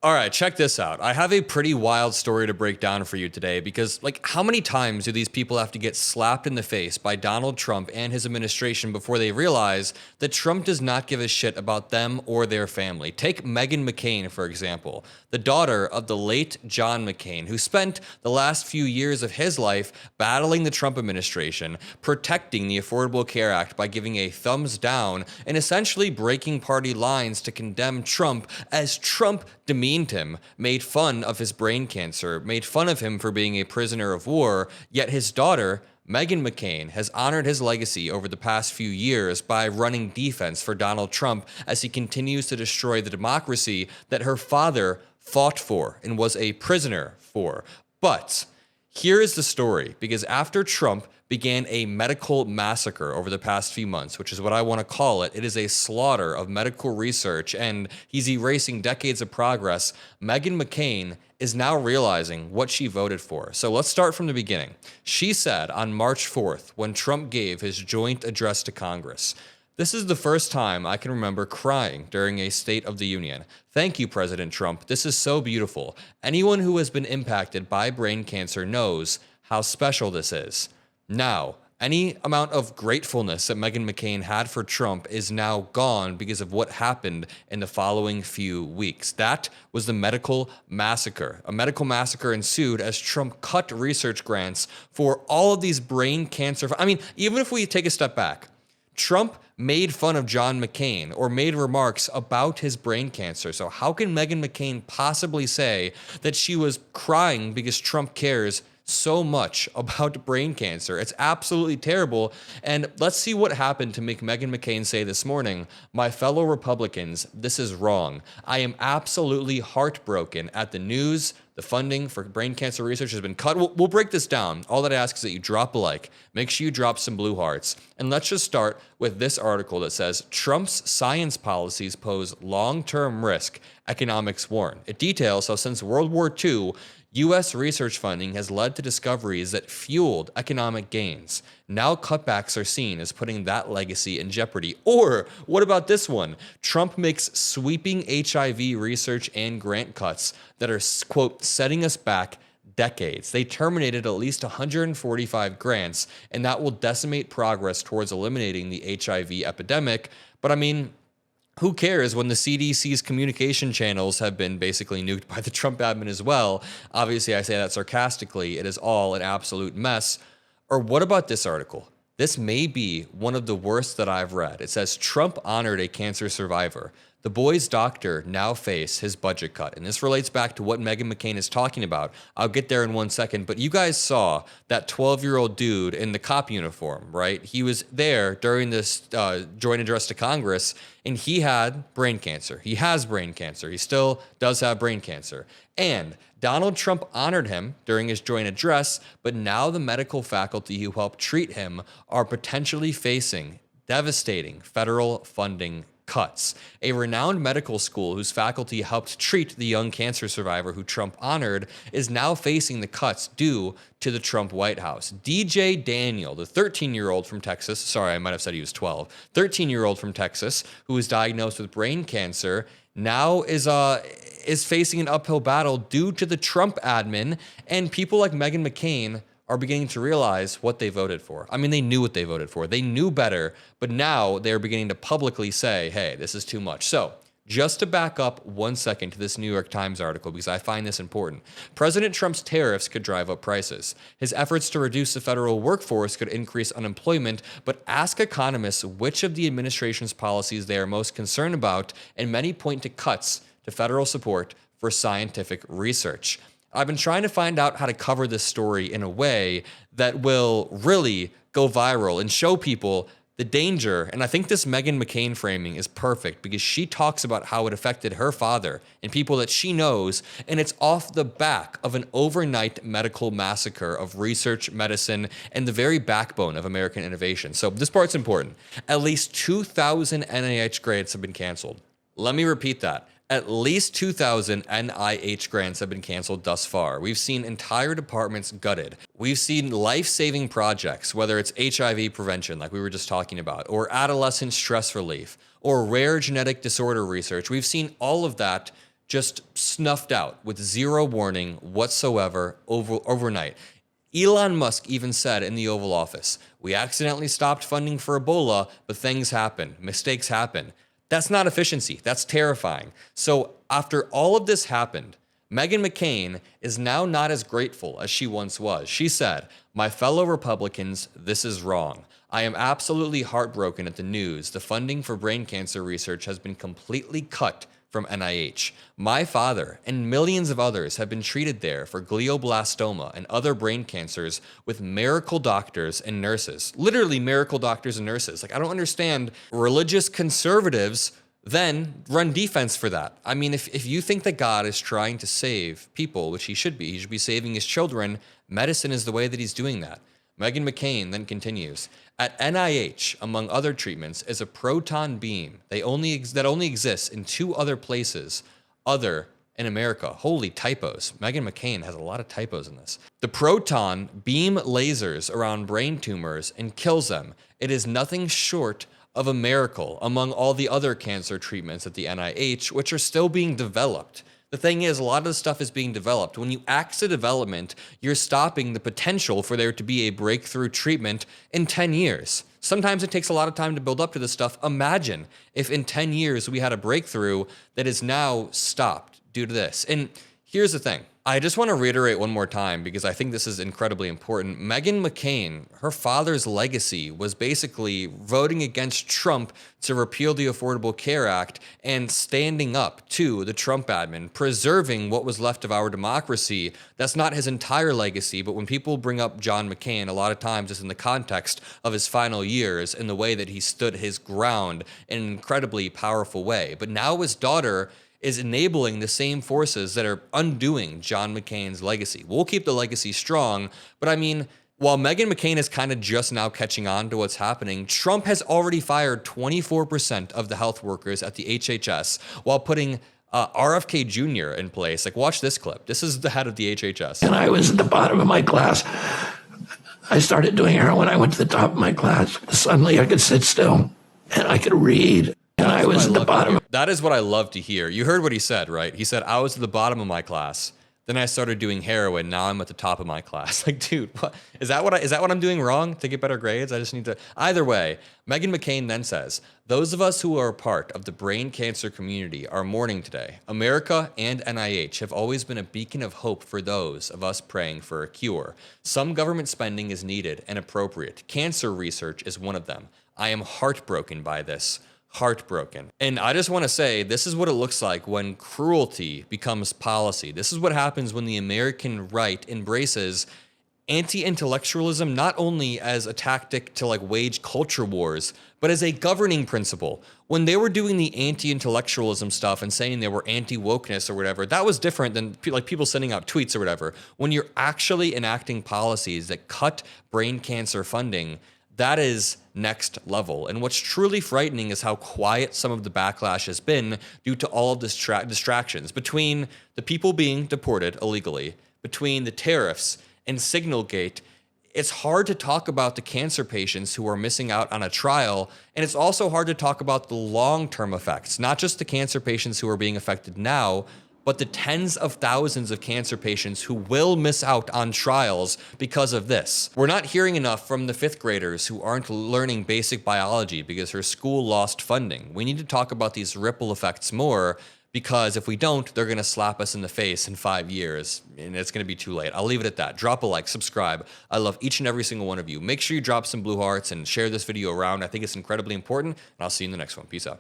All right, check this out. I have a pretty wild story to break down for you today because, how many times do these people have to get slapped in the face by Donald Trump and his administration before they realize that Trump does not give a shit about them or their family? Take Meghan McCain, for example, the daughter of the late John McCain, who spent the last few years of his life battling the Trump administration, protecting the Affordable Care Act by giving a thumbs down and essentially breaking party lines to condemn Trump as Trump demeaned him, made fun of his brain cancer, made fun of him for being a prisoner of war, yet his daughter, Meghan McCain, has honored his legacy over the past few years by running defense for Donald Trump as he continues to destroy the democracy that her father fought for and was a prisoner for. But here is the story, because after Trump began a medical massacre over the past few months, which is what I want to call it. It is a slaughter of medical research, and he's erasing decades of progress. Meghan McCain is now realizing what she voted for. So let's start from the beginning. She said on March 4th, when Trump gave his joint address to Congress, "This is the first time I can remember crying during a State of the Union. Thank you, President Trump. This is so beautiful. Anyone who has been impacted by brain cancer knows how special this is." Now, any amount of gratefulness that Meghan McCain had for Trump is now gone because of what happened in the following few weeks. That was the medical massacre. A medical massacre ensued as Trump cut research grants for all of these brain cancer. I mean, even if we take a step back, Trump made fun of John McCain or made remarks about his brain cancer. So how can Meghan McCain possibly say that she was crying because Trump cares so much about brain cancer? It's absolutely terrible. And let's see what happened to make Meghan McCain say this morning, "My fellow Republicans, this is wrong. I am absolutely heartbroken at the news. The funding for brain cancer research has been cut." We'll break this down. All that I ask is that you drop a like. Make sure you drop some blue hearts. And let's just start with this article that says, "Trump's science policies pose long-term risk, economics warn." It details how since World War II, U.S. research funding has led to discoveries that fueled economic gains. Now cutbacks are seen as putting that legacy in jeopardy. Or what about this one? Trump makes sweeping HIV research and grant cuts that are, quote, setting us back decades. They terminated at least 145 grants, and that will decimate progress towards eliminating the HIV epidemic. But I mean, who cares when the CDC's communication channels have been basically nuked by the Trump admin as well? Obviously, I say that sarcastically. It is all an absolute mess. Or what about this article? This may be one of the worst that I've read. It says, "Trump honored a cancer survivor. The boy's doctor now face his budget cut." And this relates back to what Meghan McCain is talking about. I'll get there in 1 second. But you guys saw that 12-year-old dude in the cop uniform, right? He was there during this joint address to Congress, and he had brain cancer. He has brain cancer. He still does have brain cancer. And Donald Trump honored him during his joint address, but now the medical faculty who helped treat him are potentially facing devastating federal funding cuts. A renowned medical school whose faculty helped treat the young cancer survivor who Trump honored is now facing the cuts due to the Trump White House. DJ Daniel, the 13-year-old from Texas, sorry, I might have said he was 12, 13-year-old from Texas who was diagnosed with brain cancer, now is facing an uphill battle due to the Trump admin, and people like Meghan McCain are beginning to realize what they voted for. I mean, they knew what they voted for. They knew better, but now they're beginning to publicly say, hey, this is too much. So just to back up 1 second to this New York Times article, because I find this important. President Trump's tariffs could drive up prices. His efforts to reduce the federal workforce could increase unemployment, but ask economists which of the administration's policies they are most concerned about, and many point to cuts to federal support for scientific research. I've been trying to find out how to cover this story in a way that will really go viral and show people the danger. And I think this Meghan McCain framing is perfect because she talks about how it affected her father and people that she knows. And it's off the back of an overnight medical massacre of research, medicine, and the very backbone of American innovation. So this part's important. At least 2,000 NIH grants have been canceled. Let me repeat that. At least 2,000 NIH grants have been canceled thus far. We've seen entire departments gutted. We've seen life-saving projects, whether it's HIV prevention, like we were just talking about, or adolescent stress relief, or rare genetic disorder research. We've seen all of that just snuffed out with zero warning whatsoever overnight. Elon Musk even said in the Oval Office, "We accidentally stopped funding for Ebola, but things happen, mistakes happen." That's not efficiency, that's terrifying. So after all of this happened, Meghan McCain is now not as grateful as she once was. She said, "My fellow Republicans, this is wrong. I am absolutely heartbroken at the news. The funding for brain cancer research has been completely cut from NIH. My father and millions of others have been treated there for glioblastoma and other brain cancers with miracle doctors and nurses." Literally miracle doctors and nurses. Like, I don't understand. Religious conservatives then run defense for that. I mean, if you think that God is trying to save people, which he should be saving his children, medicine is the way that he's doing that. Meghan McCain then continues, "At NIH, among other treatments, is a proton beam. That only exists in 2 other places other in America." Holy typos. Meghan McCain has a lot of typos in this. "The proton beam lasers around brain tumors and kills them. It is nothing short of a miracle among all the other cancer treatments at the NIH, which are still being developed." The thing is, a lot of this stuff is being developed. When you axe the development, you're stopping the potential for there to be a breakthrough treatment in 10 years. Sometimes it takes a lot of time to build up to this stuff. Imagine if in 10 years we had a breakthrough that is now stopped due to this. And here's the thing. I just want to reiterate one more time because I think this is incredibly important. Meghan McCain, her father's legacy was basically voting against Trump to repeal the Affordable Care Act and standing up to the Trump admin, preserving what was left of our democracy. That's not his entire legacy, but when people bring up John McCain, a lot of times it's in the context of his final years and the way that he stood his ground in an incredibly powerful way. But now his daughter is enabling the same forces that are undoing John McCain's legacy. We'll keep the legacy strong, but I mean, while Meghan McCain is kind of just now catching on to what's happening, Trump has already fired 24% of the health workers at the HHS while putting RFK Jr. in place. Like, watch this clip. This is the head of the HHS. And I was at the bottom of my class. I started doing heroin. I went to the top of my class. Suddenly I could sit still and I could read. And I was at the bottom. That is what I love to hear. You heard what he said, right? He said, "I was at the bottom of my class. Then I started doing heroin. Now I'm at the top of my class." Like, dude, what is that what I'm doing wrong to get better grades? I just need to. Either way, Meghan McCain then says, "Those of us who are a part of the brain cancer community are mourning today. America and NIH have always been a beacon of hope for those of us praying for a cure. Some government spending is needed and appropriate. Cancer research is one of them. I am heartbroken by this. Heartbroken." And I just want to say, this is what it looks like when cruelty becomes policy. This is what happens when the American right embraces anti-intellectualism, not only as a tactic to like wage culture wars, but as a governing principle. When they were doing the anti-intellectualism stuff and saying they were anti-wokeness or whatever, that was different than like people sending out tweets or whatever. When you're actually enacting policies that cut brain cancer funding, that is next level. And what's truly frightening is how quiet some of the backlash has been due to all of this distractions between the people being deported illegally, between the tariffs and Signalgate. It's hard to talk about the cancer patients who are missing out on a trial, and it's also hard to talk about the long-term effects, not just the cancer patients who are being affected now, but the tens of thousands of cancer patients who will miss out on trials because of this. We're not hearing enough from the 5th graders who aren't learning basic biology because her school lost funding. We need to talk about these ripple effects more, because if we don't, they're gonna slap us in the face in 5 years, and it's gonna be too late. I'll leave it at that. Drop a like, subscribe. I love each and every single one of you. Make sure you drop some blue hearts and share this video around. I think it's incredibly important, and I'll see you in the next one. Peace out.